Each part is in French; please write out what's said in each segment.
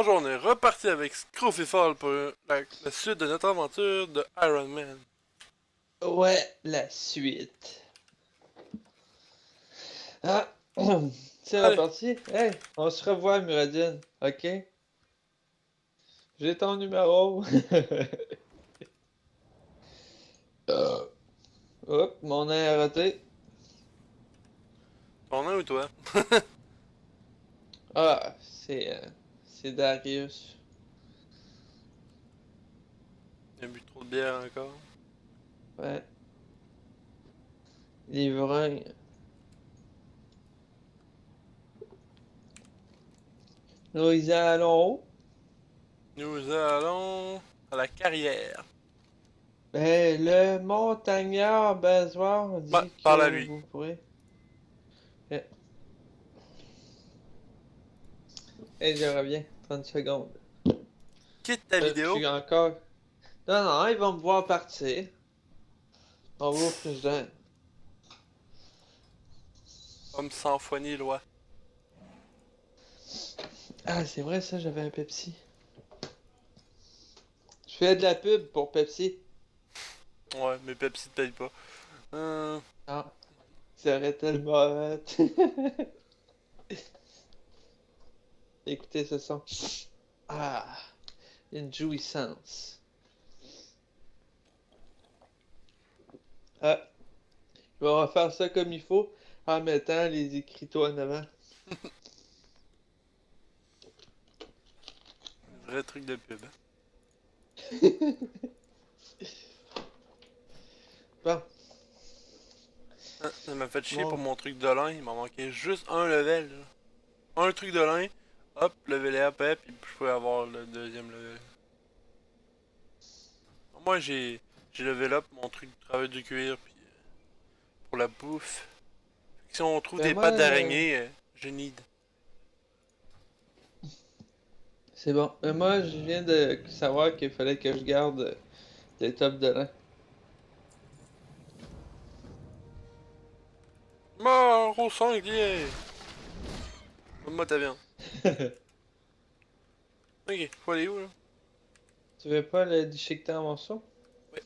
Bonjour, on est reparti avec Scrofifall pour la suite de notre aventure de Iron Man. Ouais, la suite. Ah, c'est la Allez, partie. Hey, on se revoit, Muradine. Ok? J'ai ton numéro. Euh, Hop, mon nez a raté. ton nom ou toi? Ah, c'est Darius. J'ai bu trop de bière encore. Ouais, l'ivrogne. Nous allons. Nous allons à la carrière. Ben, le montagnard Bazoir Ouais, dit parle à que lui. vous pourrez. Eh, hey, je reviens. 30 secondes. Quitte ta Je vidéo suis encore. Non, non, ils vont me voir partir. On va au président. comme sans foi ni loi. Ah, c'est vrai ça, j'avais un Pepsi. Je fais de la pub pour Pepsi. Ouais, mais Pepsi te paye pas. Ah, ça aurait tellement hot. Écoutez ce son. Ah, une jouissance. Ah, je vais refaire ça comme il faut en mettant les écriteaux en avant. Vrai truc de pub. Bon, Ça m'a fait chier pour bon. mon truc de lin. Il m'en manquait juste un level. Là. Un truc de lin. Hop, level up, et puis je pouvais avoir le deuxième level. Moi, j'ai level up mon truc de travail du cuir, puis pour la bouffe. Si on trouve Ben des moi, pattes d'araignée, je need. c'est bon. Ben moi, je viens de savoir qu'il fallait que je garde des tops de lin. Mort au sanglier! Donne-moi ta viande. Ok, faut aller où là? Tu veux pas le déchiqueter en morceaux? Ouais,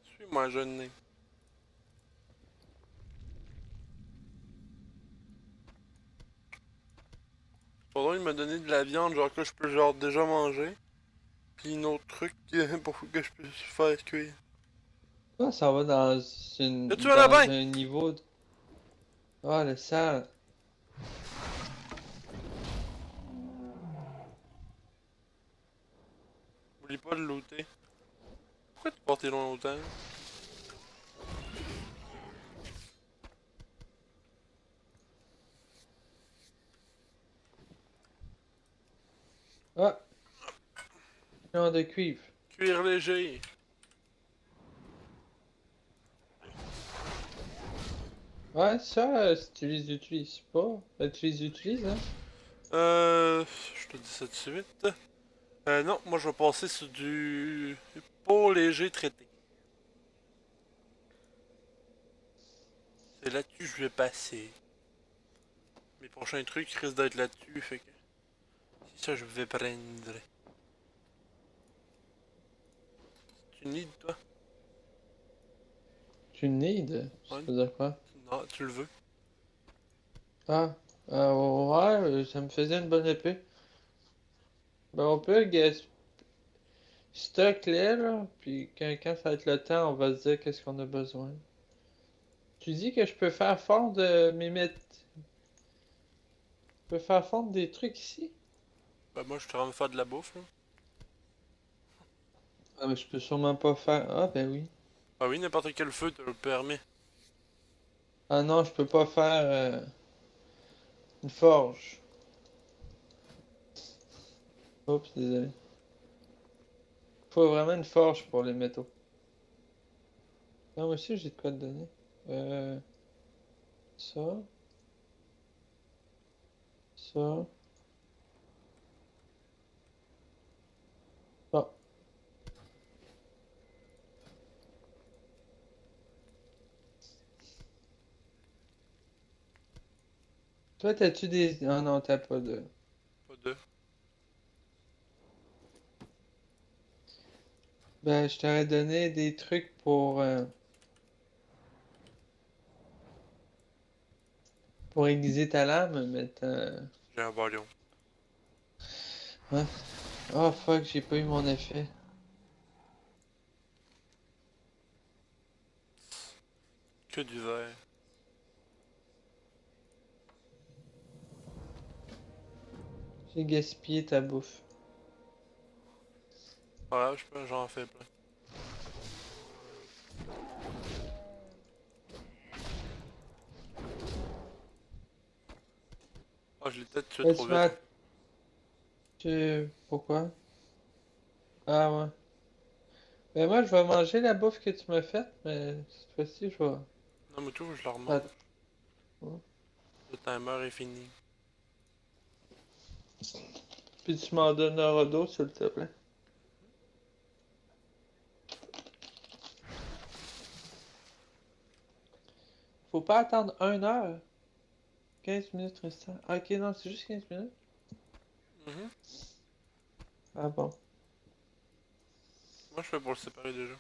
suis-moi, jeune nez. Pendant il m'a donné de la viande, genre que je peux genre déjà manger. Puis un autre truc pour que je puisse faire cuire. Ah, ça va Y'a-tu un lapin? dans un niveau de... Ah, le sang. Oublie pas de looter. Pourquoi tu portes loin autant? Ah, genre de cuivre. Cuir léger. Ouais, ça, si tu les utilises pas, ben, tu les utilises, hein? Je te dis ça tout de suite. Non, moi je vais passer sur du peau léger traité. C'est là-dessus que je vais passer. Mes prochains trucs risquent d'être là-dessus, fait que c'est ça que je vais prendre. Tu need toi? Tu need, ça Ouais, veut dire quoi? non, tu le veux. Ah, ouais, ça me faisait une bonne épée. Ben, on peut stock-les, là, puis quand ça va être le temps, on va se dire qu'est-ce qu'on a besoin. Tu dis que je peux faire fondre mes Je peux faire fondre des trucs ici? Bah moi je suis en train de faire de la bouffe là. Ah, mais je peux sûrement pas faire... Ah, ben oui. Ah oui, n'importe quel feu te le permet. Ah non, je peux pas faire une forge. Oups, désolé. Faut vraiment une forge pour les métaux. Non, moi aussi, j'ai de quoi te donner. Euh, ça, ça. Ah, Toi, t'as-tu des... Ah non, t'as pas de... Pas de. Ben, je t'aurais donné des trucs pour aiguiser ta lame, mais t'as... J'ai un balion. Hein? Oh fuck, j'ai pas eu mon effet. Que du verre. J'ai gaspillé ta bouffe. Ouais, je peux, j'en fais plein. Ah, je l'ai peut-être tué Ben, trop tu vite. m'as... Pourquoi? Ah ouais. Ben moi, je vais manger la bouffe que tu m'as faite, mais cette fois-ci, je vais... Non, mais tout, je la remange. Ah, ouais. Le timer est fini. Puis tu m'en donneras d'autres, s'il te plaît. Faut pas attendre 1 heure. 15 minutes restant. Ah, ok, non, c'est juste 15 minutes. Mhm. Ah bon. Moi, je fais pour le séparer déjà.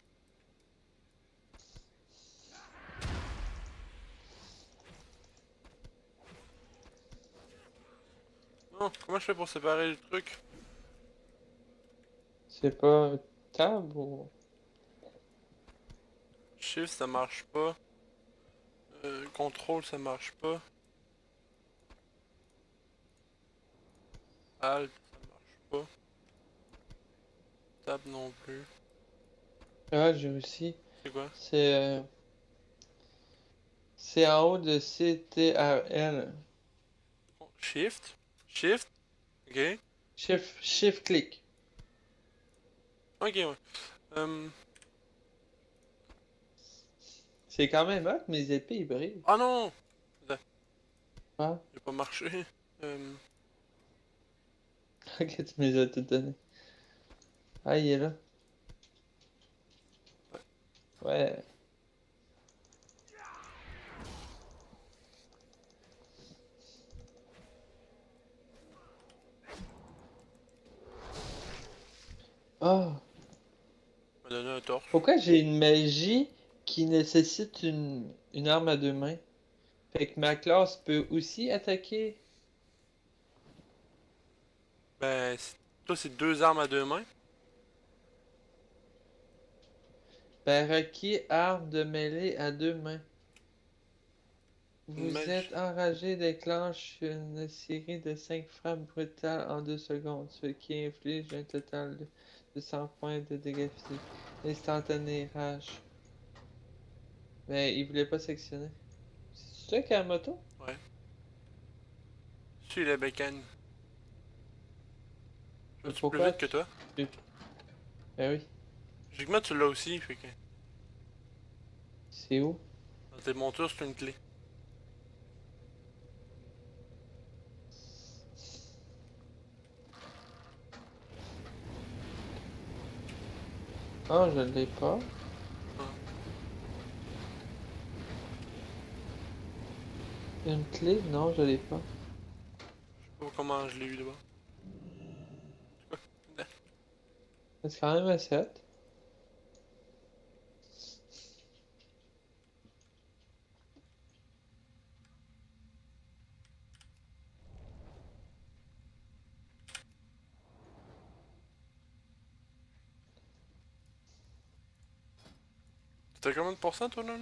Non, comment je fais pour séparer le truc? C'est pas table ou... Shift, ça marche pas. Contrôle, ça marche pas. Alt, ça marche pas. Tab non plus. Ah, j'ai aussi. C'est quoi? C'est en haut de CTRL. Shift? Shift? Ok. Shift click. Ok, ouais. Euh... C'est quand même hot, mes épées, ils brillent. Ah non! Attends, Ah, j'ai pas marché. Euh... ok, tu me les as toutes données. Ah, il est là. Ouais. Ah, m'a donné un torche. pourquoi j'ai une magie qui nécessite une arme à 2 mains? Fait que ma classe peut aussi attaquer. Ben, toi, c'est deux armes à deux mains. Ben, requis arme de mêlée à 2 mains. Une Vous magie. êtes enragé, déclenche une série de 5 frappes brutales en 2 secondes, ce qui inflige un total de 100 points de dégâts physiques. Instantané rage. Mais il voulait pas sectionner. C'est ça qui a la moto? Ouais. Je suis la bécane. Je Mais vais plus pourquoi vite que toi. tu- Ben oui. Logiquement, tu l'as aussi, fait que. C'est où? Dans tes montures, c'est une clé. Ah, je l'ai pas. Ah, Une clé? Non, je l'ai pas. je sais pas comment je l'ai eu d'abord. C'est quand même assez hot. T'as combien de pourcents, toi, là?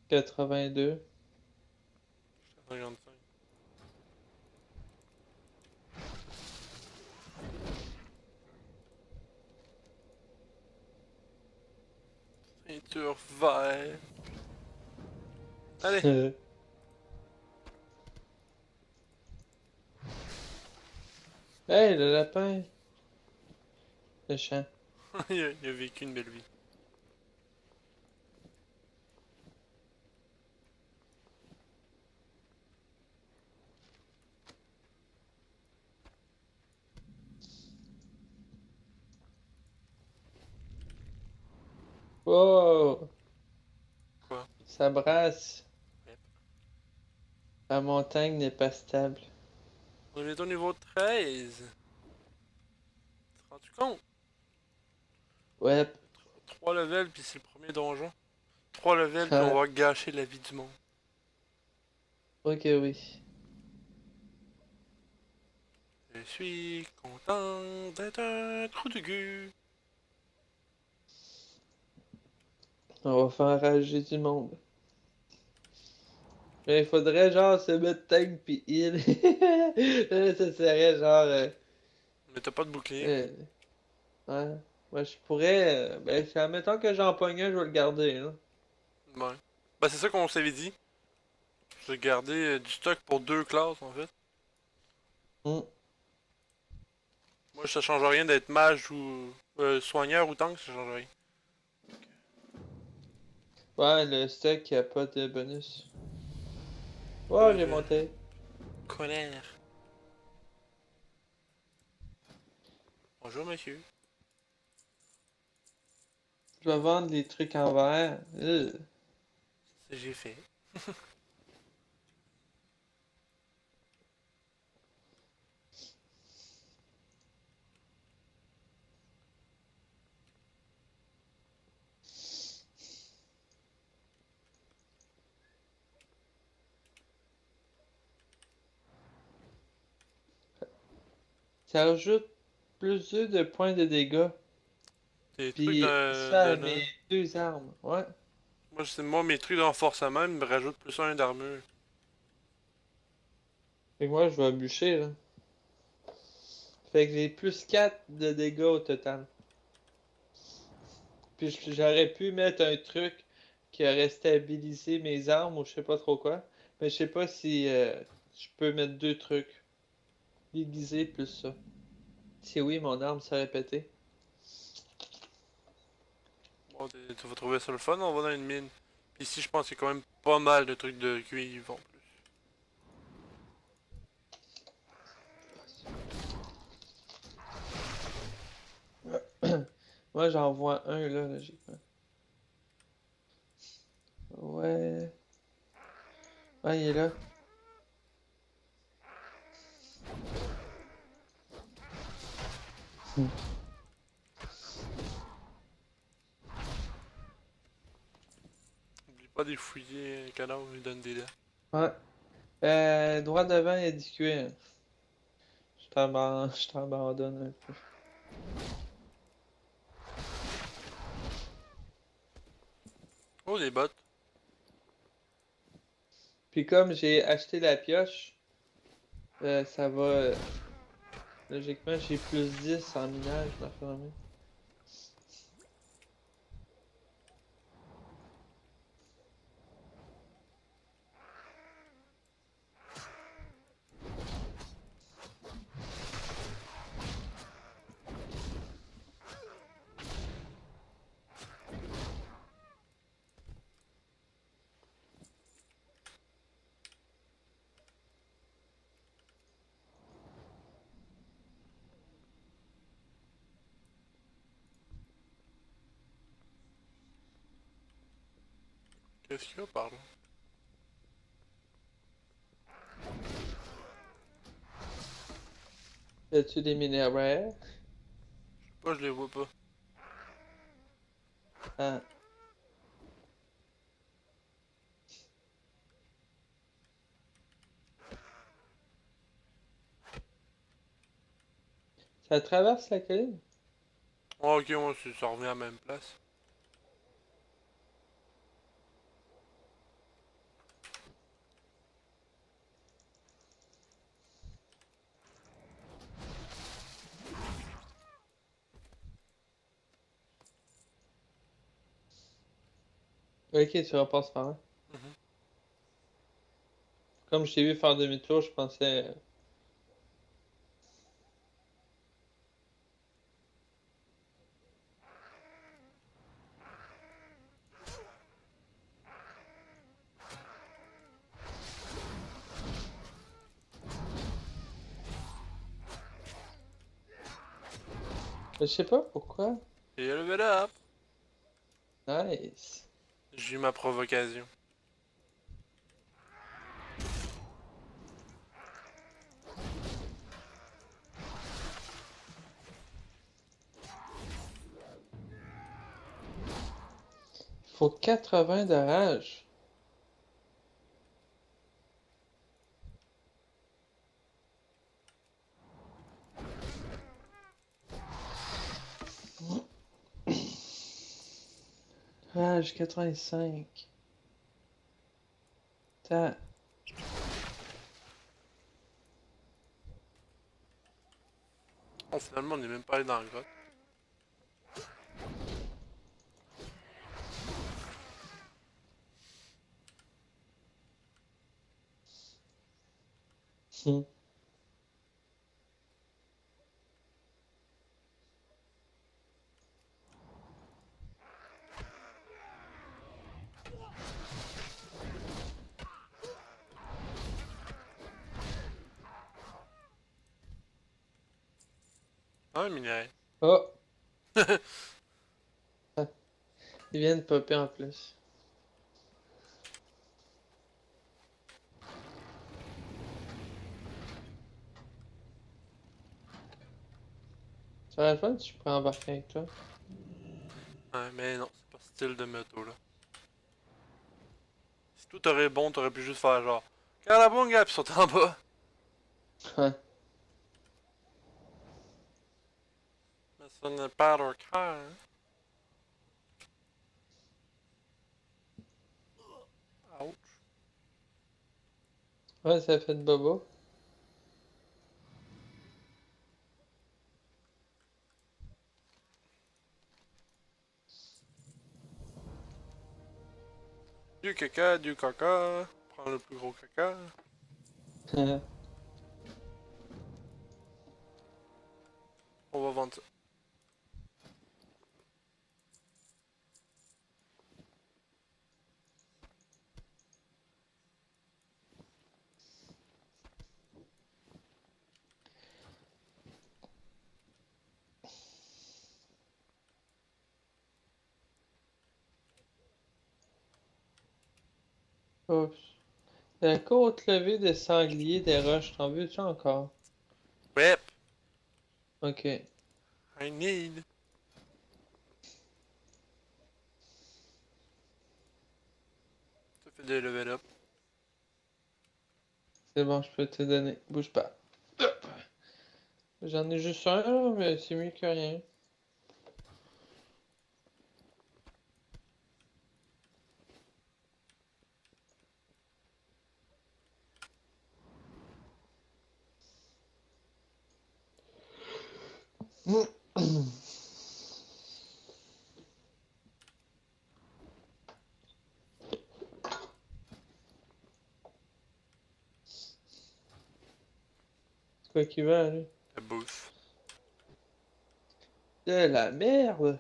82. 55. Ceinture vert. Allez. Hey, le lapin! Le chat. Il a vécu une belle vie. Wow! Quoi? Ça brasse. Yep. La montagne n'est pas stable. On est au niveau 13. Tu te rends-tu compte? Ouais. 3 levels, puis c'est le premier donjon. 3 levels, puis on Ah, va gâcher la vie du monde. ok, oui. Je suis content d'être un trou de cul. On va faire rager du monde. Mais il faudrait genre se mettre tank pis heal. Ça serait genre. Mais t'as pas de bouclier. Euh, ouais. Moi je pourrais. Ben, admettons que j'en pogne un, je vais le garder, là. Ouais. Bah c'est ça qu'on s'avait dit. Je vais garder du stock pour 2 classes en fait. Hmm. Moi ça change rien d'être mage ou soigneur ou tank, ça change rien. Ouais, le stock qui a pas de bonus. Oh, j'ai Level. monté. Colère. Bonjour monsieur. Je vais vendre les trucs en verre. C'est j'ai fait. Ça ajoute plus 2 de points de dégâts. Des trucs Puis ça à de. mes deux armes. Ouais. Moi mes trucs de renforcement me rajoutent plus 1 d'armure. Fait que moi je vais bûcher, là. Fait que j'ai plus 4 de dégâts au total. Puis j'aurais pu mettre un truc qui aurait stabilisé mes armes ou je sais pas trop quoi. Mais je sais pas si je peux mettre deux trucs. Déguisé plus ça. Si oui, mon arme serait pété. Bon, tu vas trouver ça le fun, on va dans une mine. Puis ici je pense qu'il y a quand même pas mal de trucs de cuivre en plus. Moi j'en vois un là, logiquement. Ouais. Ah, il est là. Hmm. N'oublie pas de fouiller un cadavre, il donne des dents. Ouais. Droit devant, il y a du cuir. Je t'abandonne un peu. Oh, des bottes. Puis comme j'ai acheté la pioche, ça va. Logiquement, j'ai plus 10 en minage, la fermer. Qu'est-ce qu'il y a par là? As-tu des minerais? Moi, je les vois pas. Ah. Ça traverse la colline? Oh, ok, moi, ça revient à la même place. Ok, tu repasses par là. Mhm. Comme je t'ai vu faire demi-tour, je pensais. Je sais pas pourquoi. Et level up! Nice. J'ai eu ma provocation. Faut 80 de rage. Rage 85. T'as... Bon, finalement, on n'est même pas allé dans la grotte. Hmm. Ah, minerai. Oh! Il vient de popper en plus. Ça va être fun si je pourrais embarquer avec toi. Ouais, mais non, c'est pas ce style de moto là. Si tout aurait bon, t'aurais pu juste faire genre. Calabunga, pis sauter en bas. Ouais. Mais ça n'est pas leur cas, hein. Ouch. Ouais, ça fait de bobo. Du caca, du caca. Prends le plus gros caca. On va vendre ça. Oups. La côte levée des sangliers des roches, t'en veux-tu encore? Yep, Ok. I need. Ça fait des level up. C'est bon, je peux te donner. Bouge pas. Hop. J'en ai juste un, là, mais c'est mieux que rien. C'est quoi qui va, là? La bouffe. De la merde!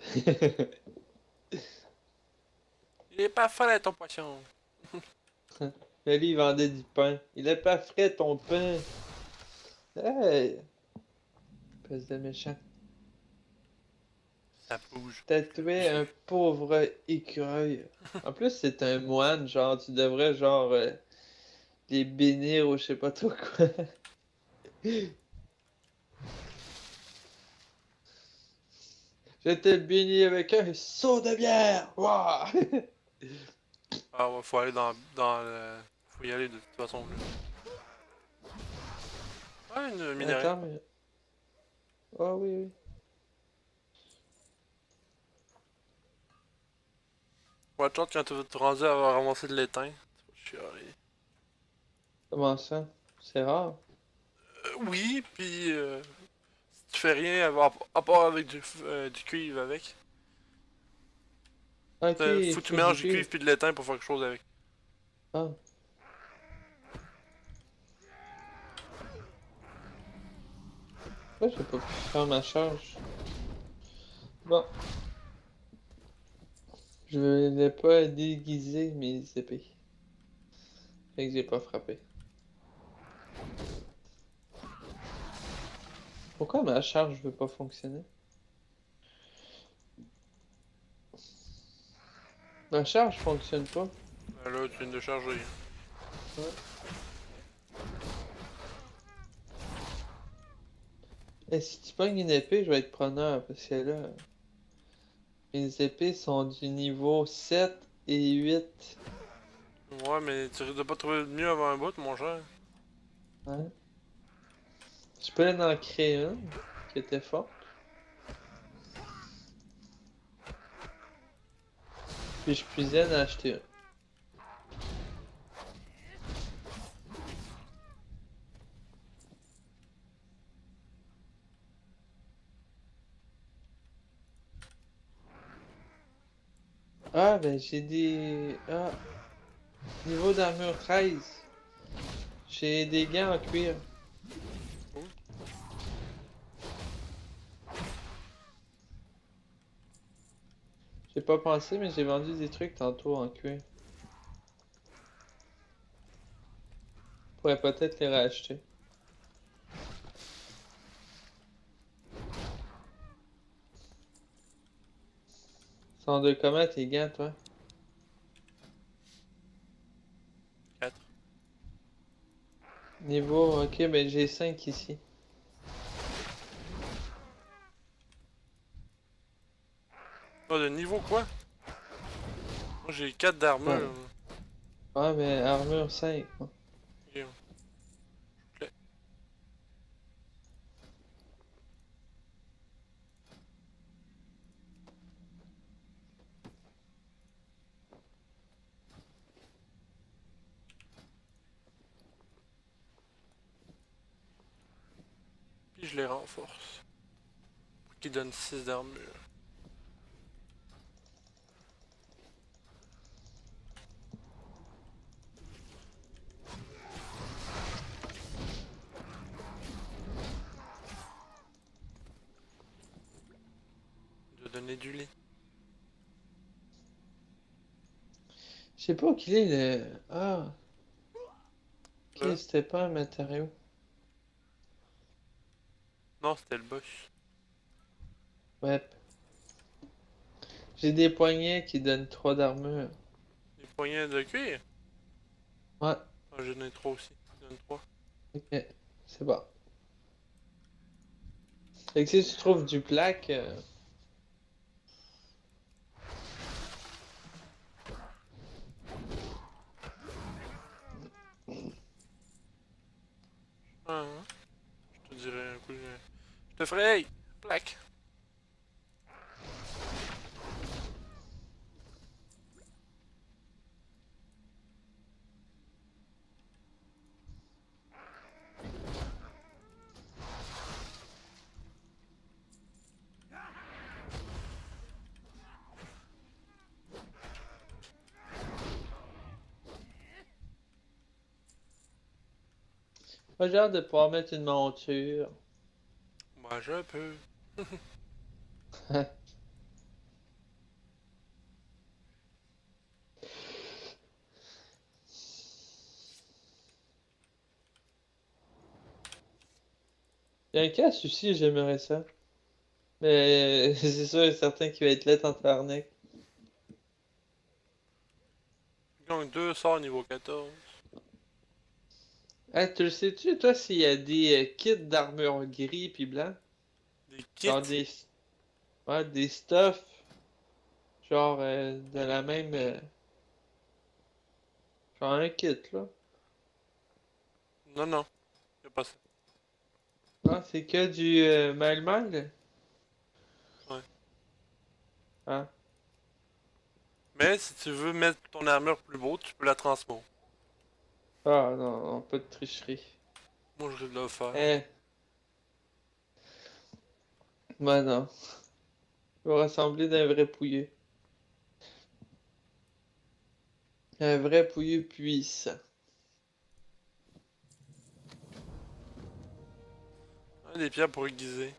Il est pas frais ton poisson. Mais lui, il vendait du pain. Il est pas frais, ton pain! Hey! Espèce de méchant. Ça bouge. T'as tué un pauvre écureuil. En plus, c'est un moine, genre, tu devrais, genre, les bénir ou je sais pas trop quoi. Je te bénis avec un seau de bière! Wouah! Ah, ouais, faut aller dans le. Faut y aller de toute façon. Là. Ouais, une minerai. Attends, mais... Oh oui, oui. Watch out quand tu vas te rendre à ramasser de l'étain. Tu vas chialer. Comment ça? C'est rare. Oui, puis si tu fais rien à part avec du cuivre avec. Ok, Faut que tu faut du mélanges du cuivre. cuivre puis de l'étain pour faire quelque chose avec. Ah. Pourquoi j'ai pas pu faire ma charge? Bon, je n'ai pas déguisé mes épées. Fait que j'ai pas frappé. Pourquoi ma charge veut pas fonctionner? Ma charge fonctionne pas. Là, tu viens de charger. Ouais. Et si tu pognes une épée, je vais être preneur parce que là, mes épées sont du niveau 7 et 8. Ouais, mais tu risques de pas trouver mieux avant un bout, mon cher. Hein? Je peux en créer une qui était forte. Puis je puisais en acheter une. Ah, ben j'ai des. Ah, niveau d'armure 13. J'ai des gants en cuir. Cool. J'ai pas pensé, mais j'ai vendu des trucs tantôt en cuir. Pourrais peut-être les racheter. Sont de comment tes gants, toi? 4. Niveau. Ok, ben j'ai 5 ici. Pas de niveau quoi? Moi j'ai 4 Ouais. d'armure. Ah, mais armure 5. Moi. Ok, ouais. Puis je les renforce. Pour qu'ils donnent 6 d'armure. De donner du lit. Je sais pas qu'il est le. Ah, ok, Là? c'était pas un matériau. Non, c'était le boss. Ouais. J'ai des poignets qui donnent 3 d'armure. Les poignets de cuir? Ouais, Ah, j'en ai 3 aussi. J'en ai 3. ok. C'est bon. Fait que si tu trouves du plaque. Ah, hein? Je te dirai un coup. Je te ferai. Hey! Plaque! Moi, j'ai hâte de pouvoir mettre une monture. Bah, je peux. Il y a un casse aussi, j'aimerais ça. Mais c'est sûr et certain qu'il va être laid en tabarnak. Donc 2 sorts niveau 14. Ah, tu le sais-tu, toi, s'il y a des kits d'armure gris puis blanc? Des Genre kits. des. Ouais, des stuff. Genre de la même. Genre un kit, là. Non, non. Y'a pas ça. Ah, c'est que du mal. Ouais. Ah. Mais si tu veux mettre ton armure plus beau, tu peux la transmode. Ah, non, non, pas de tricherie. Moi, je risque de le faire. Eh, bah non. Il va ressembler d'un vrai pouilleux. Un vrai pouilleux puissant. Ah, des pierres pour aiguiser.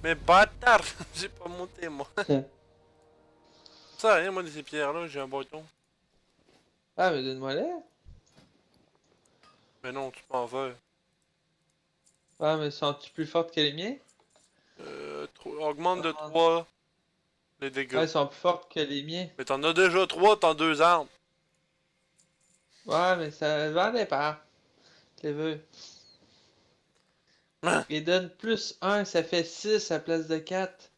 Mais bâtard! J'ai pas monté, moi. Ça rien, moi, de ces pierres-là, j'ai un bâton. Ah, mais donne-moi là. Mais non, tu peux en faire. Ah, mais sont-tu plus fortes que les miens? Augmente de Ah, 3 les ah, dégâts. elles sont plus fortes que les miens. Mais t'en as déjà 3, t'en 2 armes. Ouais, mais ça vendait pas. Je les veux. Hein? Et donne plus un, ça fait 6 à place de 4.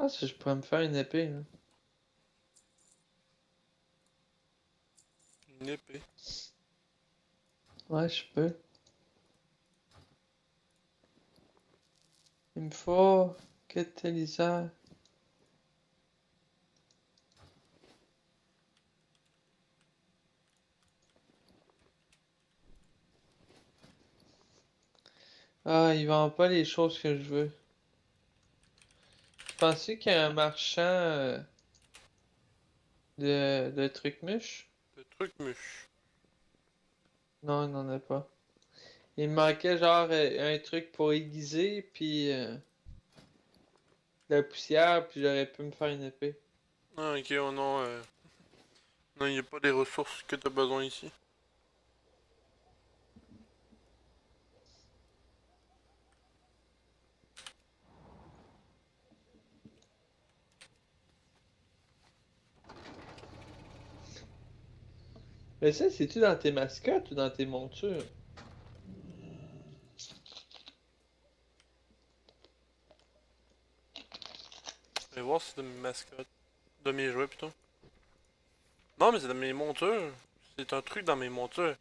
pense que je pourrais me faire une épée, là. Une épée. Ouais, je peux. Il me faut catalyseur. Ah, il vend pas les choses que je veux. Tu penses qu'il y a un marchand de trucs mûches? Le truc mûche. Non, il n'en a pas. Il me manquait genre un truc pour aiguiser, puis la poussière, puis j'aurais pu me faire une épée. Ah, ok, oh non, non, il n'y a pas les ressources que t'as besoin ici. Mais ça, c'est-tu dans tes mascottes ou dans tes montures? Je vais voir si c'est de mes mascottes. De mes jouets plutôt. Non, mais c'est de mes montures. C'est un truc dans mes montures.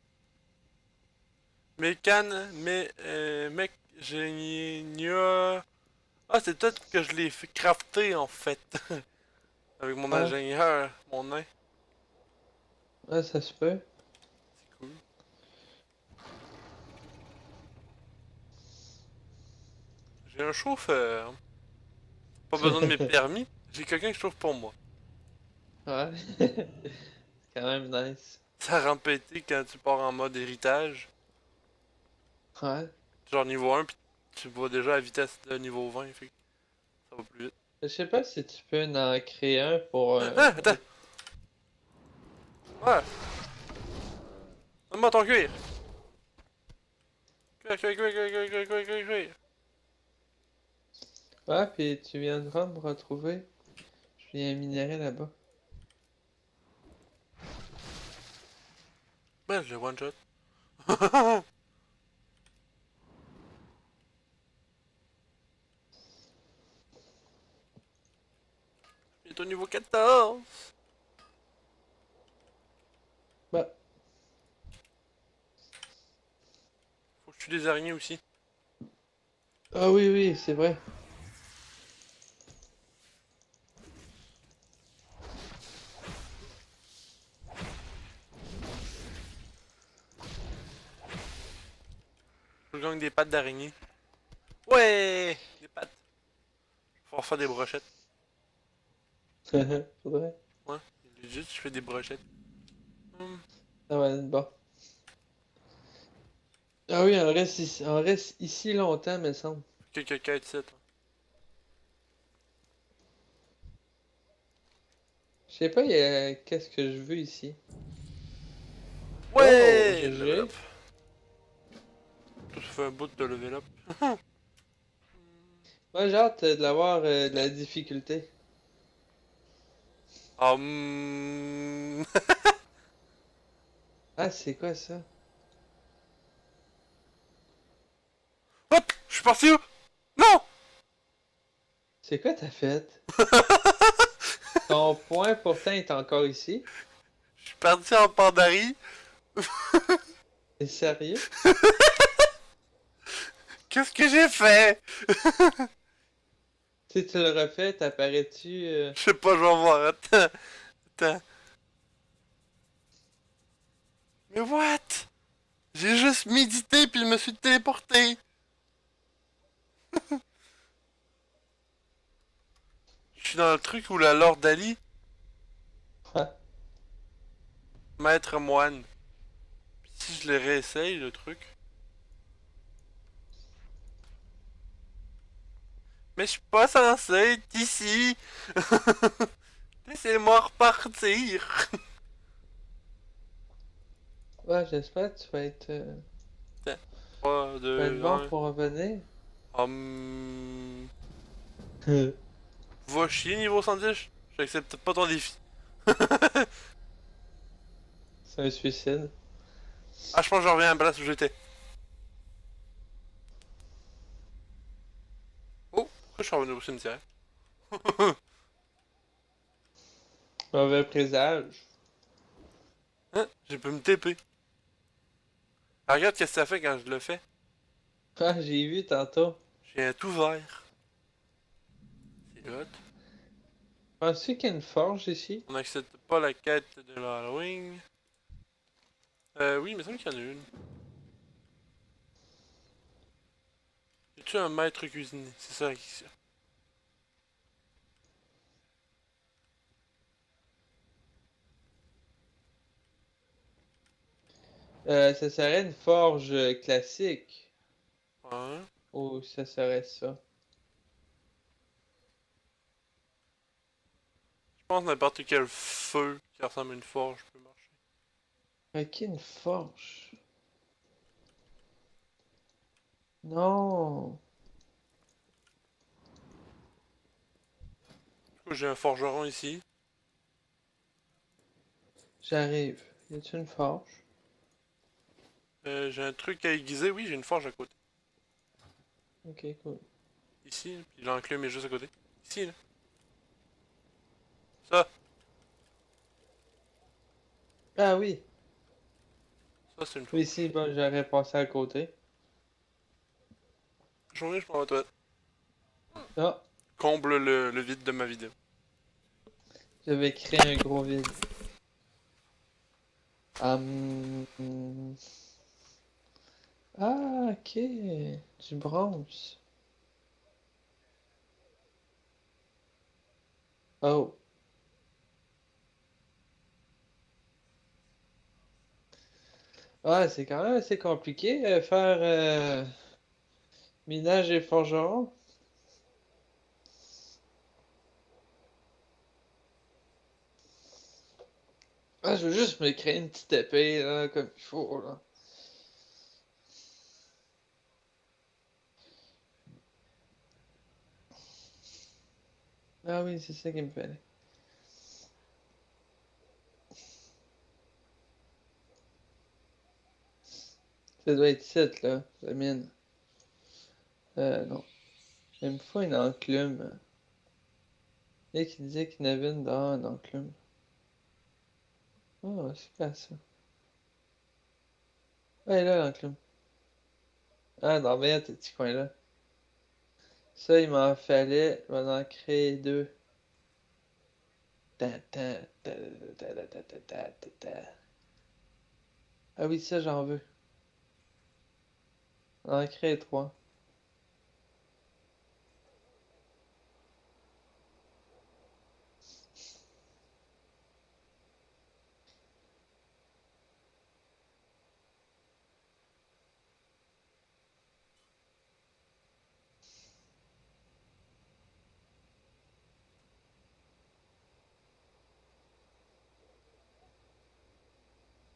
Mécane, mec, génia. Ah, c'est peut-être que je l'ai fait crafter en fait. Avec mon Ah, ingénieur, mon nain. ouais, ça se peut. C'est cool. J'ai un chauffeur. Pas besoin de mes permis. J'ai quelqu'un qui chauffe pour moi. Ouais. C'est quand même nice. Ça rend pété quand tu pars en mode héritage. Ouais. Genre niveau 1, puis tu vas déjà à vitesse de niveau 20, fait que ça va plus vite. Je sais pas si tu peux en créer un pour Ah, attends! Ouais! Donne-moi ton cuir! Cuir, cuir, cuir, cuir, cuir, cuir, cuir, cuir, cuir. Ouais, puis tu viendras me retrouver. Je viens minérer là-bas. Ben, je le one shot. Il est au niveau 14! Bah, Faut que je tue des araignées aussi. ah oui, oui, c'est vrai. Faut que je gagne des pattes d'araignée. Ouais! Des pattes. Faut refaire des brochettes. Faudrait. Ouais, juste je fais des brochettes. Hmm. Ça va être bon. Ah oui, on reste ici longtemps, me semble. Quelques quêtes, c'est toi. Je sais pas, qu'est-ce que je veux ici. Oh, Ouais! Level GG. up. Tout se fait un bout de level up. Moi, j'ai hâte de l'avoir de la difficulté. Hum... Ah, c'est quoi ça? Hop! Je suis parti où? Non! C'est quoi t'as fait? Ton point pourtant est encore ici. Je suis parti en pandarie. T'es sérieux? Qu'est-ce que j'ai fait? Si tu le refais, t'apparais-tu Je sais pas, je vais voir. Attends. Attends. Mais what? J'ai juste médité puis je me suis téléporté. Je suis dans le truc où la Lord Ali, maître moine. Puis si je le réessaye, le truc. Mais je suis pas censé être ici. Laissez-moi repartir. Ouais, j'espère que Tiens. 3, tu vas être 2, bon 1. pour revenir. Va chier niveau 110. J'accepte pas ton défi. C'est un suicide. Ah, je pense que je reviens à la place où j'étais. Oh, pourquoi je suis revenu au cimetière? Mauvais présage. Hein? J'ai pu me TP. Ah, regarde qu'est-ce que ça fait quand je le fais. Ah, j'ai vu tantôt. J'ai un tout vert. C'est hot. Penses-tu qu'il y a une forge ici? On n'accepte pas la quête de l'Halloween. Oui, il me semble qu'il y en a une. Y a-tu un maître cuisinier? C'est ça qui. Ça serait une forge classique. Ouais. Ou ça serait ça? Je pense que n'importe quel feu qui ressemble à une forge peut marcher. Ok, une forge. Non. Du coup, j'ai un forgeron ici. J'arrive. Y a-tu une forge? J'ai un truc à aiguiser. Oui, j'ai une forge à côté. Ok, cool. Ici, puis l'enclume est juste à côté. Ici, là. Ça, Ah oui. ça c'est une Oui, forge. si, bon, j'aurais passé à côté. Journée, je m'en vais aux toilettes. Ah, Comble le vide de ma vidéo. je vais créer un gros vide. Hum, Ah, ok. Du bronze. Oh. Ah, c'est quand même assez compliqué faire minage et forgeron. Ah, je veux juste me créer une petite épée, là, comme il faut, là. Ah oui, c'est ça qui me fallait. Ça doit être ici, là, la mine. Non. Il me faut une enclume. Il y a qui disait qu'il y en avait une dans une enclume. Oh, c'est quoi ça? Ouais, là, l'enclume. Ah, non, mais tes petits coins là. Ça, il m'en fallait. Je vais en créer deux. Ta, ta, ta, ta, ta, ta, ta, ta, ta, ta. Ah oui, ça, j'en veux. On en créer trois.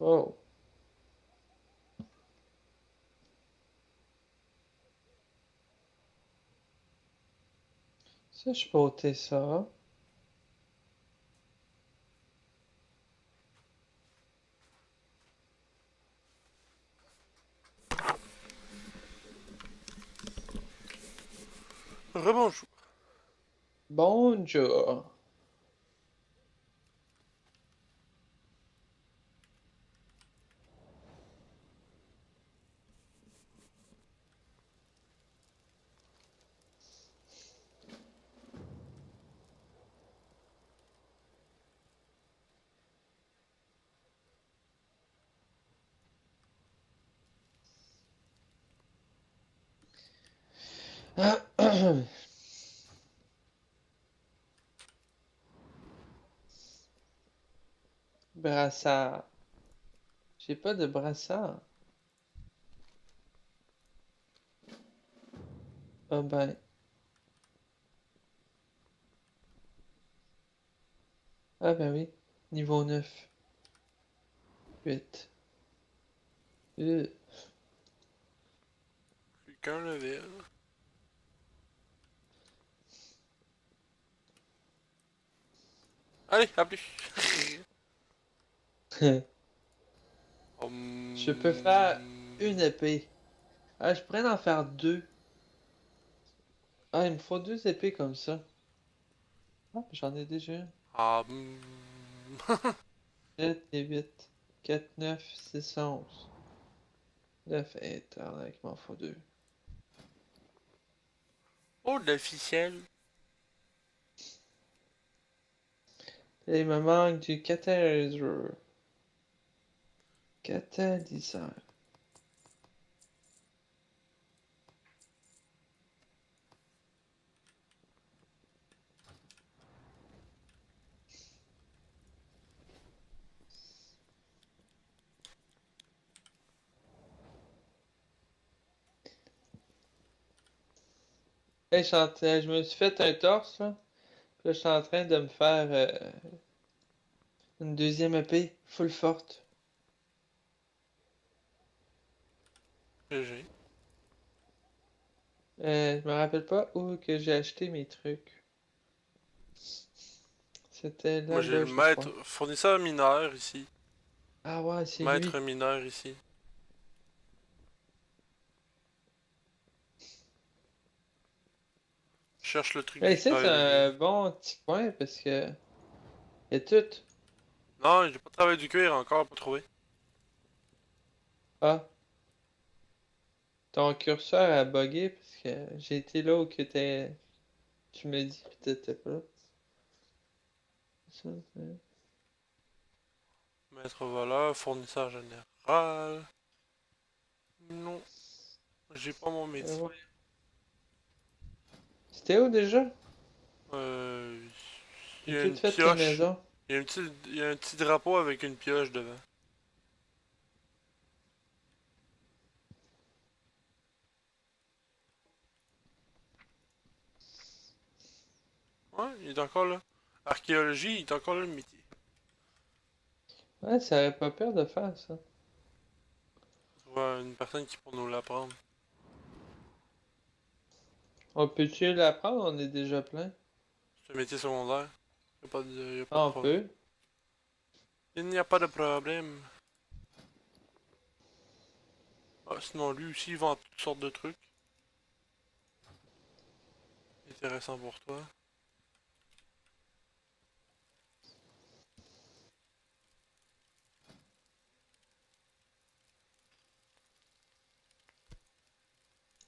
Oh. Ça, je peux ôter ça. Rebonjour. Bonjour. Brassard. J'ai pas de brassard. Ah ben. Ah ben oui. Niveau 9. 8. Plus qu'un level. Allez, à plus. Je peux faire Hum, une épée. Ah, je pourrais en faire deux. Ah, il me faut deux épées comme ça. Ah, j'en ai déjà une. Ah, 7 et 8. 4, 9, 6, 11. 9 et avec m'en faut 2. oh, de la ficelle. Et il me manque du catalyseur. Catalyseur. Hey, je me suis fait un torse, là. Puis là, je suis en train de me faire une deuxième épée full forte. GG. Je me rappelle pas où que j'ai acheté mes trucs. C'était Moi, j'ai là-bas, le je crois. maître fournisseur mineur ici. Ah ouais, c'est Maître lui. mineur ici. Je cherche le truc Mais ici, c'est d'éclairage. un bon petit coin parce que y a tout. Non, j'ai pas travaillé du cuir encore, pas trouvé. Ah, ton curseur a bugué parce que j'ai été là où que tu me dis que t'étais pas. Ça, Maître voleur, fournisseur général. Non, j'ai pas mon métier. ouais. C'était où déjà? Euh, il y J'ai a tout une fait une pioche. maison. Il y a un petit drapeau avec une pioche devant. Ouais, il est encore là. Archéologie, il est encore là le métier. Ouais, ça aurait pas peur de faire ça. Trouver une personne qui pourra nous l'apprendre. On peut-tu l'apprendre? On est déjà plein. C'est un métier secondaire. Y a pas de Ah, on problème. peut. Il n'y a pas de problème. Ah, sinon, lui aussi, il vend toutes sortes de trucs. Intéressant pour toi.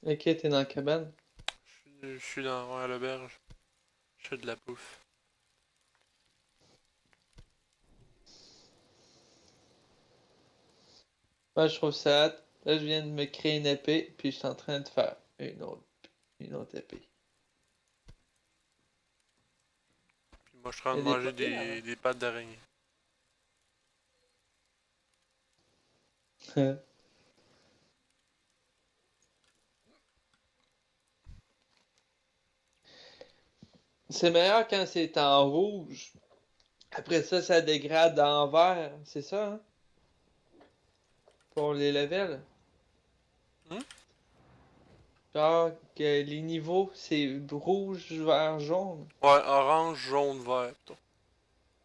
Ok, t'es dans la cabane. Je suis dans ouais, l'auberge. Je fais de la bouffe. Moi, je trouve ça hâte. Là, je viens de me créer une épée, puis je suis en train de faire une autre épée. Puis moi, je suis en train Il y de a des manger poils avant. des pattes d'araignée. C'est meilleur quand c'est en rouge. Après ça, ça dégrade en vert. C'est ça, hein? Pour les levels. Hmm? Genre que les niveaux, c'est rouge, vert, jaune. Ouais, orange, jaune, vert. Plutôt.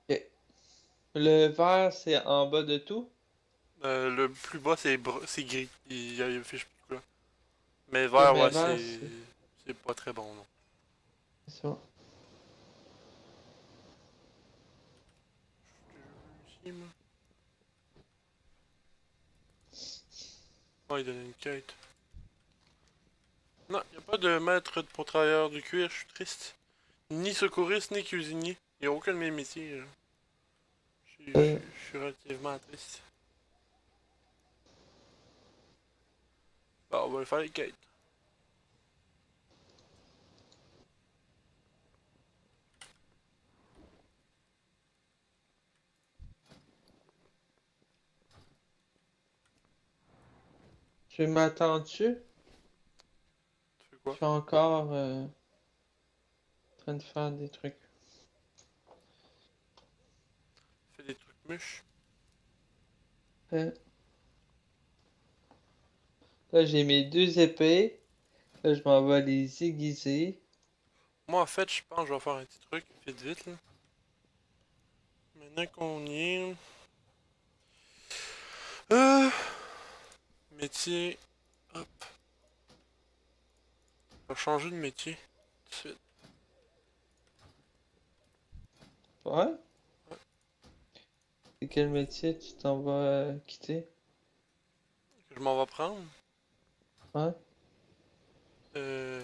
Ok. Le vert, c'est en bas de tout. Le plus bas, c'est gris. Il affiche plus de couleur. Mais Ok, vert, mais ouais, vert, c'est c'est pas très bon, non. ça. Qu'est-ce que je veux ici, moi? Oh, il donne une quête. Non, y a pas de maître pour travailleur du cuir, je suis triste. Ni secouriste, ni cuisinier. Y a aucun de mes métiers, là. Euh, Je suis relativement triste. Bah, on va faire les quêtes. je m'attends dessus. Tu fais Je quoi? suis encore en train de faire des trucs. Fais des trucs mûches. Euh, Là, j'ai mes deux épées. Là, je m'en vais les aiguiser. Moi, en fait, je pense que je vais faire un petit truc, vite vite, là. Maintenant qu'on y est. Euh, métier. Hop. On va changer de métier. Tout de suite. Ouais? Et quel métier tu t'en vas quitter? Que je m'en vais prendre. Ouais? Euh,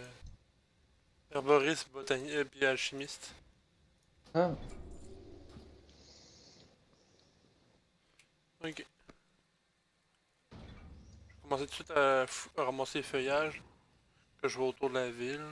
Herboriste, botaniste, puis alchimiste. Ah, Ok. Je vais commencer tout de suite à, à ramasser les feuillages que je vois autour de la ville.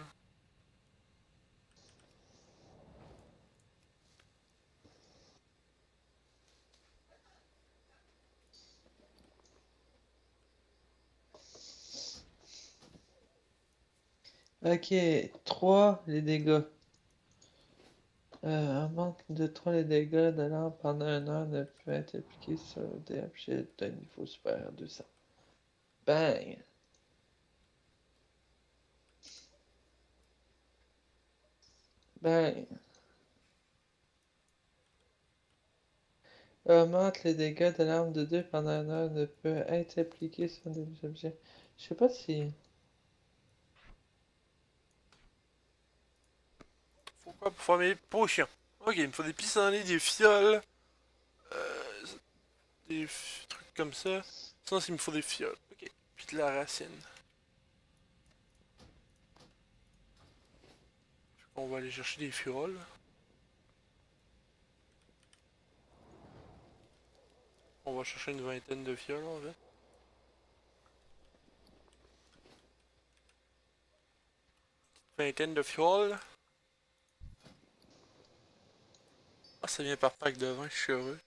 ok. 3 les dégâts. Un manque de 3 les dégâts de l'arme pendant 1 heure ne peut être appliqué sur des objets d'un niveau supérieur à 200. Bang! Bang! Augmente les dégâts de l'arme de 2 pendant 1 heure ne peut être appliqué sur des objets. Je sais pas si. Faut quoi pour faire mes potions? Ok, il me faut des pissenlits, des fioles, euh, des trucs comme ça. Sinon, il me faut des fioles. Ok. Puis de la racine. On va aller chercher des fioles. On va chercher une vingtaine de fioles en fait. Vingtaine de fioles. Ah, ça vient par pack de 20, je suis heureux.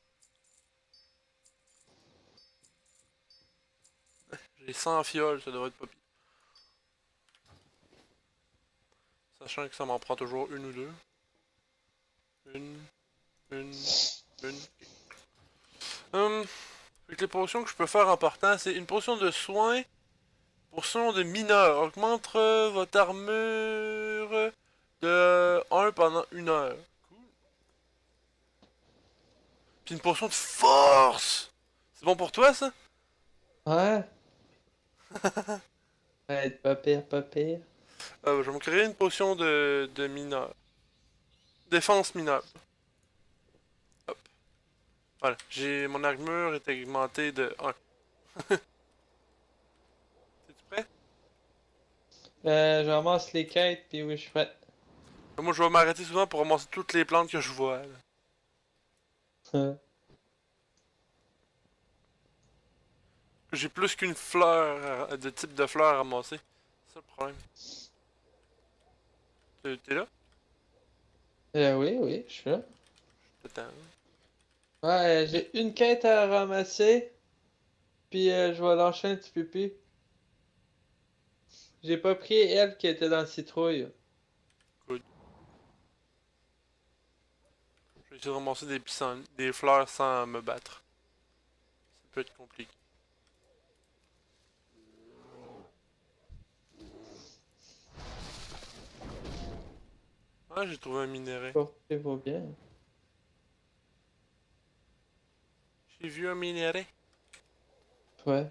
J'ai 100 fioles, ça devrait être pas pire. Sachant que ça m'en prend toujours une ou deux. Une, une, une. Fait que les potions que je peux faire en partant, c'est une potion de soin. Potion de mineur. Augmente votre armure de 1 pendant 1 heure. Cool. Puis une potion de force! C'est bon pour toi ça? Ouais? Ouais, pas pire, pas pire. Je vais me créer une potion de mineur. Défense mineure. Hop. Voilà. Mon armure est augmentée de 1. T'es-tu prêt? Je ramasse les quêtes, puis oui, je suis prêt. Moi je vais m'arrêter souvent pour ramasser toutes les plantes que je vois. Là. J'ai plus qu'une fleur de type de fleur à ramasser. C'est ça le problème. T'es là? Oui, oui, je suis là. Attends. Ouais, j'ai une quête à ramasser, puis je vais lâcher un petit pipi. J'ai pas pris elle qui était dans le citrouille. Good. Je vais essayer de ramasser des fleurs sans me battre. Ça peut être compliqué. Ah, j'ai trouvé un minerai. Portez-vous bien. J'ai vu un minerai. Ouais.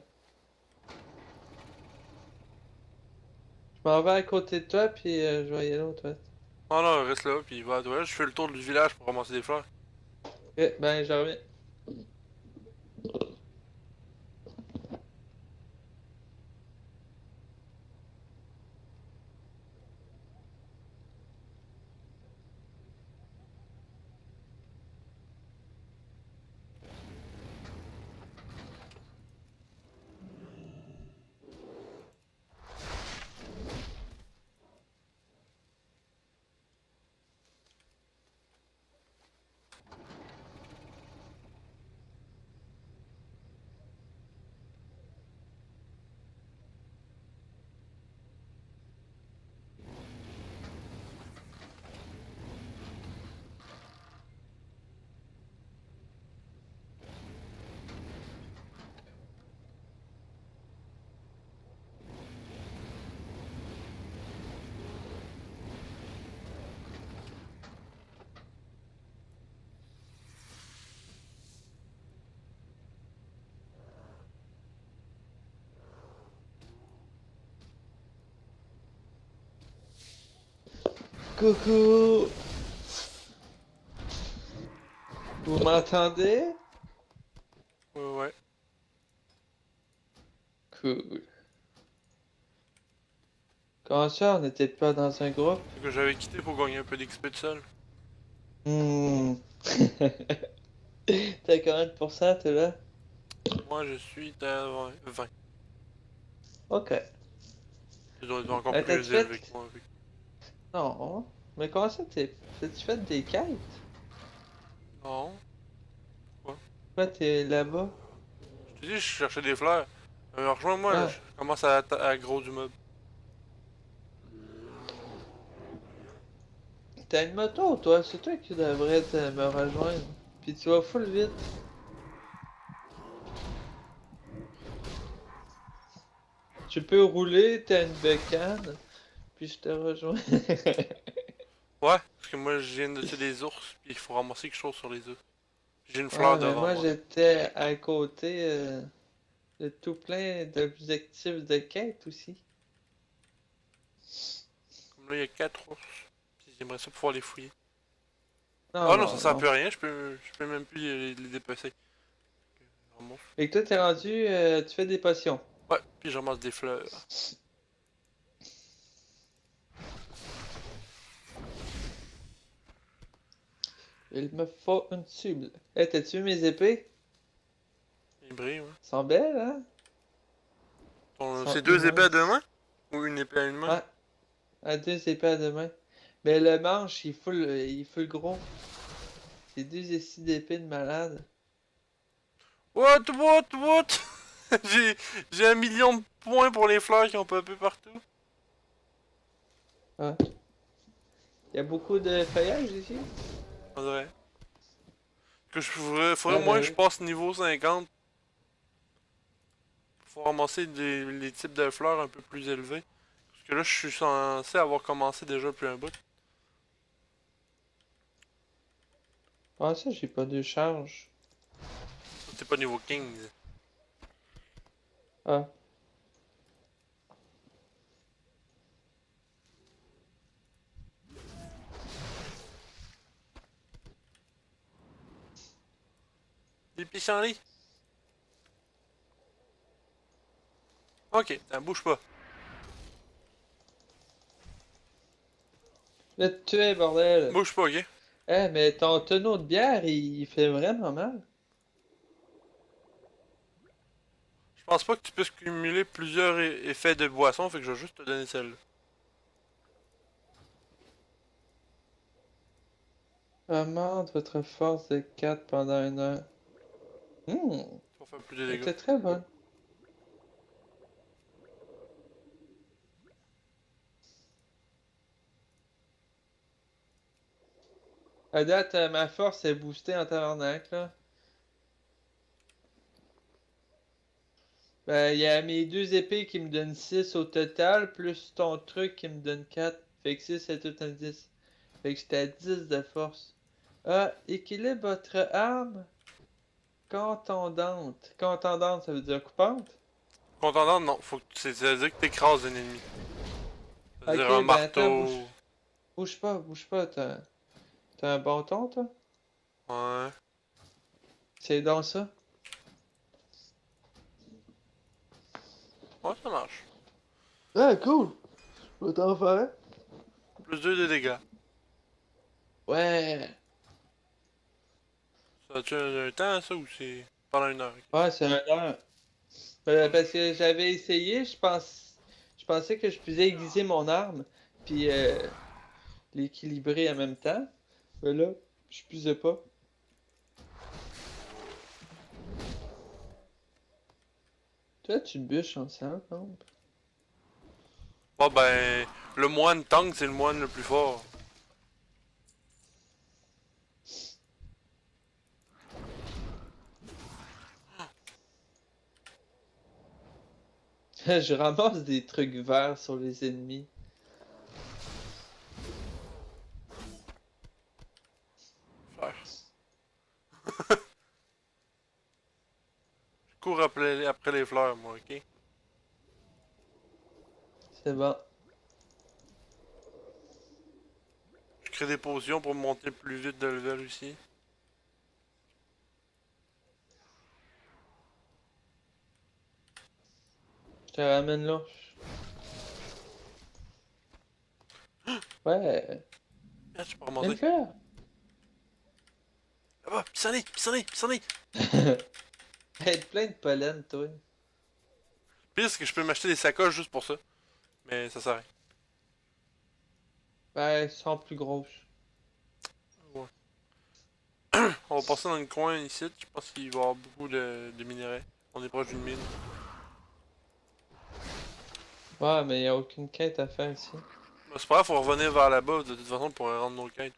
Je m'en vais à côté de toi, puis je vais y aller aux toilettes. Oh non, reste là, puis va à toi. Je fais le tour du village pour ramasser des fleurs. Ok, ben, je reviens. Coucou! Vous m'entendez? Ouais. Cool. Comment ça, on n'était pas dans un groupe? C'est que j'avais quitté pour gagner un peu d'XP de seul. Hmm. T'as combien de pourcents, toi, là? Moi, je suis à 20. Ok. Ils doivent être encore T'as-tu plus élevés fait? que moi. Non. Mais comment ça, t'as-tu fait des quêtes? Non. Quoi? Pourquoi t'es là-bas? Je te dis, je cherchais des fleurs. Rejoins-moi, là. Ah, Je commence à gros du mob. t'as une moto, toi. C'est toi qui devrais me rejoindre. Puis tu vas full vite. Tu peux rouler, t'as une bécane, puis je te rejoins. Ouais, parce que moi, je viens de tuer des ours, puis il faut ramasser quelque chose sur les ours. J'ai une fleur Ouais, mais devant moi moi. j'étais à côté de tout plein d'objectifs de quête aussi. Comme là, il y a 4 ours. Puis j'aimerais ça pouvoir les fouiller. Non, Ah non, ça non, sert non. plus à rien, je peux même plus les dépecer. Ramasse. Et que toi t'es rendu, tu fais des potions. Ouais, puis je ramasse des fleurs. Il me faut une cible. Eh, t'as-tu vu mes épées? Ils brillent, ouais. Elles sont belles, hein? Elles sont C'est 2 épées à deux immenses. mains? Ou une épée à une main? Ouais, à deux épées à deux mains. Mais le manche, il est full gros. C'est deux essais d'épée de malade. What? j'ai, j'ai 1 million de points pour les fleurs qui ont popé partout. Ouais. Il y a beaucoup de feuillage ici? On dirait. Faudrait Ah au moins ben que je oui. passe niveau 50 pour pouvoir ramasser les types de fleurs un peu plus élevés. Parce que là, je suis censé avoir commencé déjà depuis un bout. Ah ça, j'ai pas de charge. T'es pas niveau 15. Ah. Des pissenlits. Ok, ça bouge pas. Là, tu es, bordel. Bouge pas, ok? Eh, mais ton tonneau de bière, il fait vraiment mal. Je pense pas que tu puisses cumuler plusieurs effets de boisson, fait que je vais juste te donner celle-là. Augmente votre force de 4 pendant une heure. Hmm, Pour faire plus de elle dégâts. était très bonne. À date, ma force est boostée en tabarnak, là. Ben, il y a mes deux épées qui me donnent 6 au total, plus ton truc qui me donne 4. Fait que 6 c'est tout un 10. Fait que j'étais à 10 de force. Ah, équilibre votre arme contondante. Contondante, ça veut dire coupante? Contendant, non. Ça veut dire que t'écrases un ennemi. Ça veut Ok, dire un ben attends, marteau. bouge pas, t'as un bâton, toi? Ouais. C'est donc ça? Ouais, ça marche. Ah, cool! Je vais t'en faire. Plus 2 de dégâts. Ouais! Ça a-tu un temps, ça, ou c'est pendant une heure? Ok. Ouais, c'est un heure. Parce que j'avais essayé, je pensais que je pouvais aiguiser mon arme, puis l'équilibrer en même temps. Mais là, je puisais pas. Toi, tu bûches ensemble, non? Bon, ben, le moine tank, c'est le moine le plus fort. Je ramasse des trucs verts sur les ennemis. Faire. Je cours après les fleurs, moi, ok? C'est bon. Je crée des potions pour monter plus vite de level aussi. te ramène là. Ouais, Merde, je peux viens le remonter. faire. Là-bas, pissenlit, pissenlit, pissenlit. Hey, plein de pollen, toi. Pire, c'est que je peux m'acheter des sacoches juste pour ça. Mais ça sert à Ben, elles sont plus grosses. rien. Ouais. On va passer dans le coin ici. Je pense qu'il va y avoir beaucoup de minerais. On est proche d'une mine. Ouais, mais y a aucune quête à faire ici. Bah, c'est pas grave, faut revenir vers là-bas. De toute façon, pour rendre nos quêtes.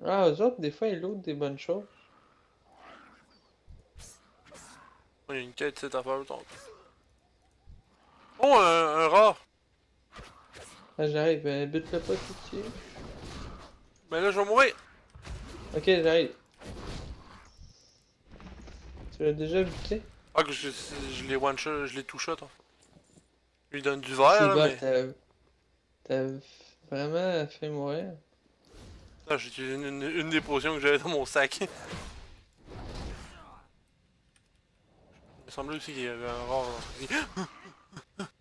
Ah, eux autres, des fois, ils lootent des bonnes choses. Il y a une quête ici à faire. Donc. Oh, un rat! Ah, j'arrive, bute-le pas tout de suite. Mais là, je vais mourir! Ok, j'arrive. Tu l'as déjà buté? Ah, que je l'ai one-shot, je l'ai two-shot. En fait. Lui, il donne du verre, C'est là, bon, mais. t'as vraiment fait mourir. Ah, j'ai utilisé une des potions que j'avais dans mon sac. Il me semblait aussi qu'il y avait un rat dans ce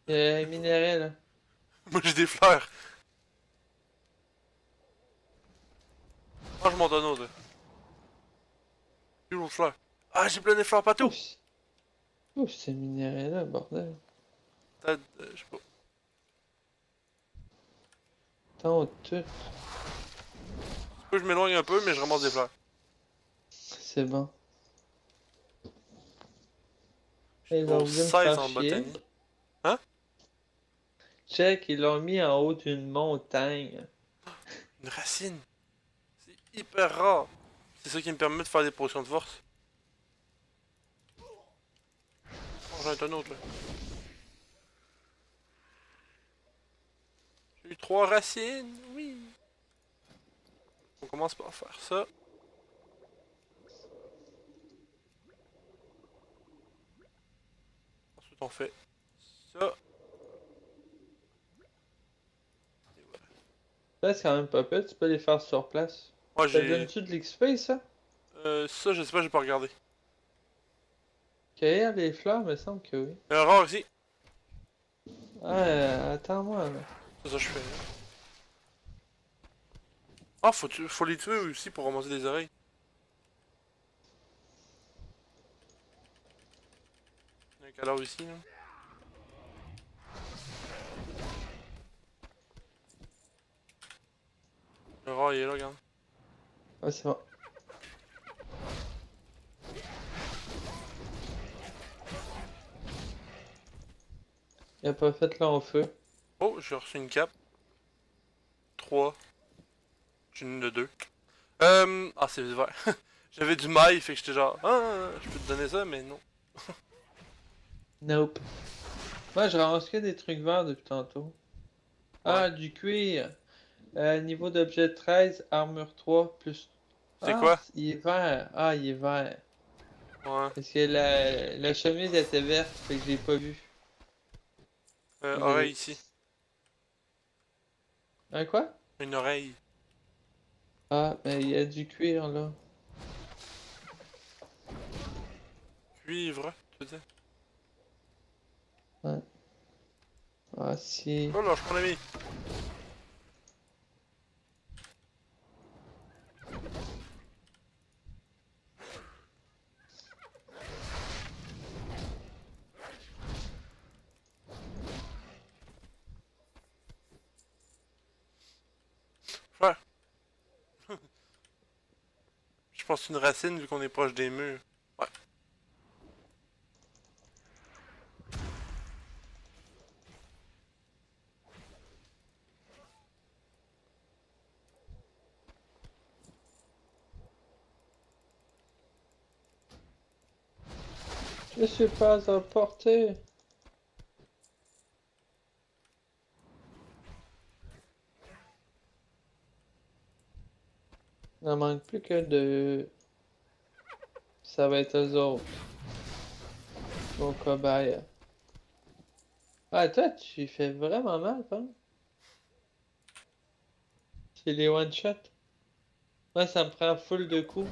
Il y a un minerai là. Moi, j'ai des fleurs. Mange mon tonneau, toi. Plus l'autre fleur. Ah, j'ai plein de fleurs partout! Où c'est minerai là, bordel? Peut-être, je sais pas. Tant tout. Du coup, je m'éloigne un peu, mais je ramasse des fleurs. C'est bon. Je suis Ils ont niveau voulu me 16 faire en chier. botanie. Hein? Check, ils l'ont mis en haut d'une montagne. Une racine. C'est hyper rare. C'est ça qui me permet de faire des potions de force. Oh, j'en ai un autre, là. J'ai eu 3 racines, oui. On commence par faire ça. Ensuite, on fait ça. Et voilà. Là, c'est quand même pas pire, tu peux les faire sur place. Moi, Ça j'ai. donne-tu de l'XP, ça? Ça, je sais pas, j'ai pas regardé. Cueillir les fleurs, me semble que oui. Il y a un rare ici. Ah, attends-moi, là. C'est ça que je fais. Ah, faut les tuer aussi pour ramasser des oreilles. Il y a un cadavre ici, là. Le rare, il est là, regarde. Ah, c'est bon. Il a pas fait long feu. Oh, j'ai reçu une cape. 3. J'ai une de 2. Ah, c'est vert. J'avais du mail, fait que j'étais genre, ah, je peux te donner ça, mais non. Nope. Moi, je ramasse que des trucs verts depuis tantôt. Ah, du cuir. Niveau d'objet 13, armure 3, plus... C'est Ah, quoi? il est vert. Ah, il est vert. Ouais. Parce que la chemise était verte, fait que je l'ai pas vu. Oreille ici. Hein, quoi? Une oreille. Ah, mais il y a du cuir, là. Cuivre, tu veux dire? Ouais. Ah, si. Oh là, je prends l'ami. Frère. Je pense une racine vu qu'on est proche des murs. Ouais. Je suis pas à portée. Il n'en manque plus que de... Ça va être eux autres. Mon cobaye. Ah, toi, tu fais vraiment mal, hein? C'est les one-shot. Moi, ça me prend full de coups.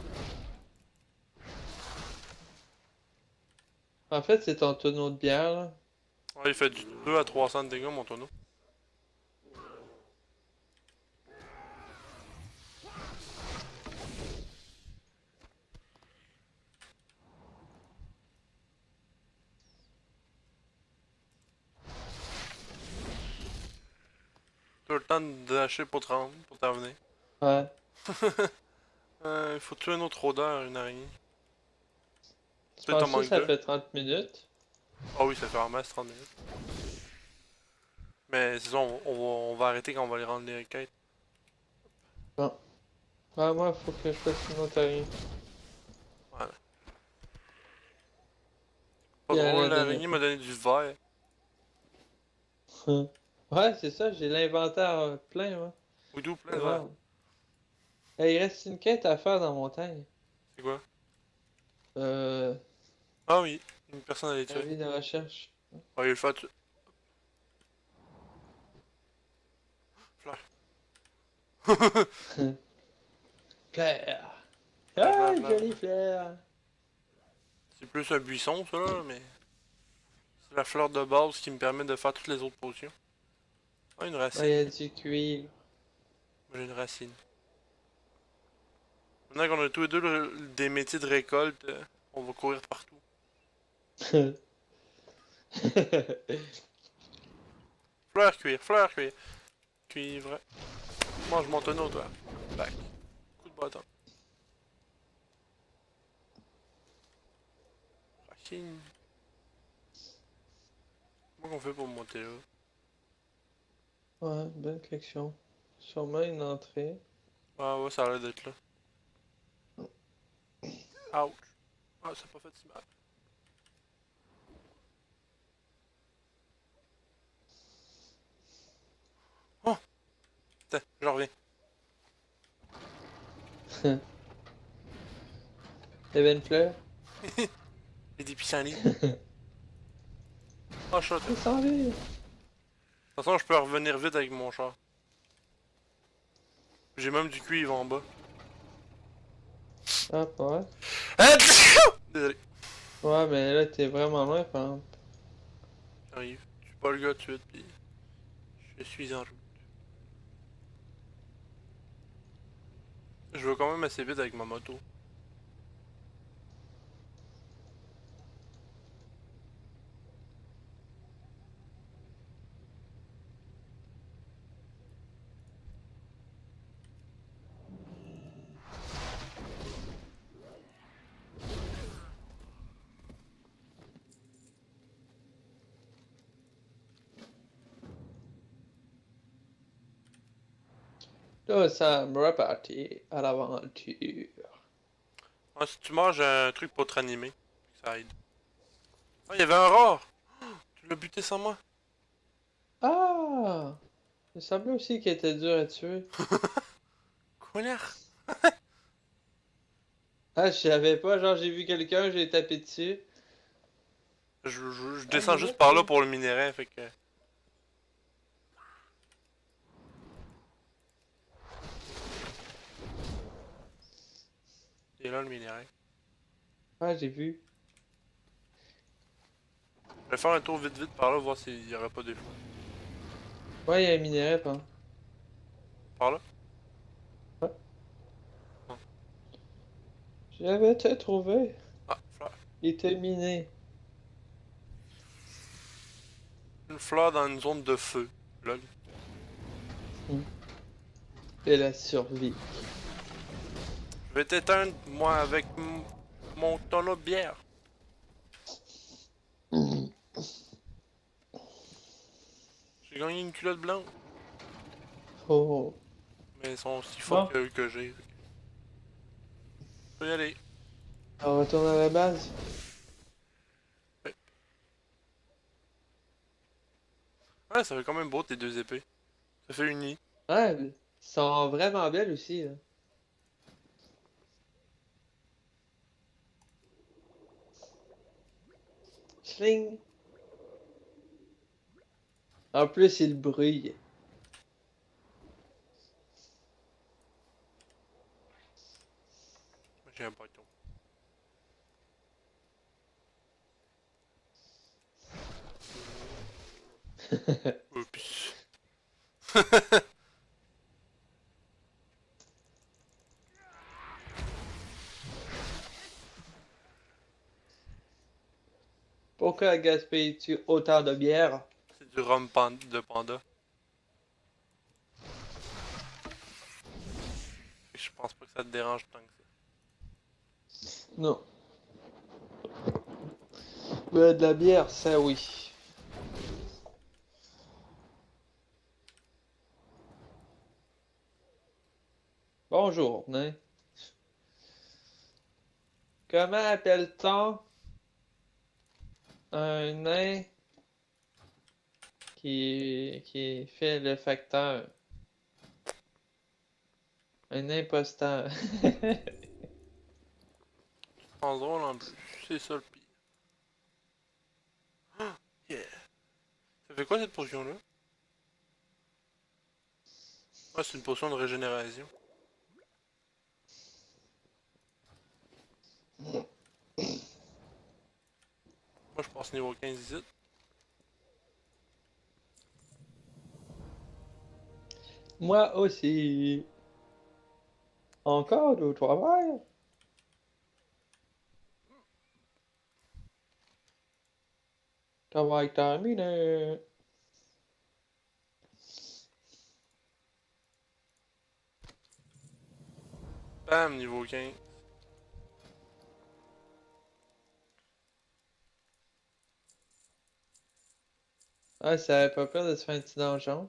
En fait, c'est ton tonneau de bière, là. Ouais, il fait du 2 à 300 de dégâts, mon tonneau. T'as le temps de dasher pour te rendre, pour t'en venir. Ouais. Il faut tuer un autre rôdeur, une araignée. Tu Peut-être t'en penses que manques ça deux. fait 30 minutes? Ah oui, ça fait en masse 30 minutes. Mais c'est ça, on va arrêter quand on va aller rendre les quêtes. Non. Ouais, moi, faut que je fasse une autre araignée. Voilà. Pas Puis elle drôle, a donné l'araignée m'a donné du verre. pas. Ouais, c'est ça, j'ai l'inventaire plein, moi. Oudou, plein De de verre. merde. Il reste une quête à faire dans la montagne. C'est quoi? Euh. Ah oui, une personne à les tuer. Avis de recherche. On va le faire tuer. Fleur. Fleur! Fleur, Ah, fleur, fleur. jolie fleur! C'est plus un buisson, ça, là, mais... C'est la fleur de base qui me permet de faire toutes les autres potions. Ah, une racine. Ouais, il y a du cuivre. Moi, j'ai une racine. Maintenant qu'on a tous les deux des métiers de récolte, on va courir partout. Fleur, cuir, fleur, cuir. Cuivre. Mange mon tonneau, toi. Bac. Coup de bâton. Racine. Comment qu'on fait pour monter là? Ouais, bonne question. Sûrement une entrée. Ah ouais, ça a l'air d'être là. Ouch. Ah, ça a pas fait si mal. Oh! Putain, je reviens. Il y avait une fleur? Et des pissenlits. Oh, shot. De Il s'en vient! toute façon, je peux revenir vite avec mon char. J'ai même du cuivre en bas. Ah, ouais. Ah, désolé. Ouais, mais là, t'es vraiment loin, par exemple. J'arrive. Je suis pas le gars tout de suite, pis je suis en route. Je vais quand même assez vite avec ma moto. Là, ça me repartit à l'aventure. Ah, si tu manges un truc pour te ranimer, ça aide. Ah, il y avait un rare! Tu l'as buté sans moi? Ah! Il semblait aussi qu'il était dur à tuer. Connard! Ah, je savais pas, genre, j'ai vu quelqu'un, j'ai tapé dessus. Je Ah, descends il juste est par là plus. pour le minerai, fait que... Il est là le minerai. Ah, j'ai vu. Je vais faire un tour vite vite par là, voir s'il y aurait pas des fous. Ouais, il y a un minerai, pas. Par là? Ouais. Ah, J'avais te trouvé. ah, fleur. Il était miné. Une fleur dans une zone de feu. Lol. Et la survie. Je vais t'éteindre, moi, avec mon tonneau de bière. J'ai gagné une culotte blanche. Oh. Mais ils sont aussi Bon, forts que j'ai. Je peux y aller. on retourne à la base. Ouais. Ouais, ça fait quand même beau tes deux épées. Ça fait une nid. Ouais, elles sont vraiment belles aussi, là. Schling. En plus, il brille. J'ai un bâton. Oups. Pourquoi gaspilles-tu autant de bière? C'est du de panda. Je pense pas que ça te dérange tant que ça. Non. Mais de la bière, ça oui. Bonjour, nain. Comment appelle-t-on un nain qui fait le facteur? Un imposteur. En drôle en plus. C'est ça le pire. Yeah. Ça fait quoi cette potion-là? Ah, c'est une potion de régénération. Moi, je passe niveau 15 ici. Moi aussi. Encore du travail? Travail terminé. Bam, niveau 15. Ah, ça avait pas peur de se faire un petit donjon.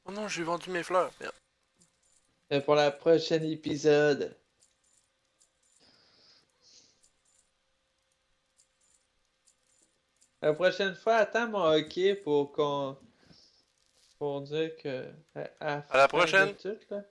Oh non, j'ai vendu mes fleurs. Merde. Mais pour la prochaine épisode. La prochaine fois, attends mon hockey pour qu'on. Pour dire que. À la À la fin de prochaine! tout, là.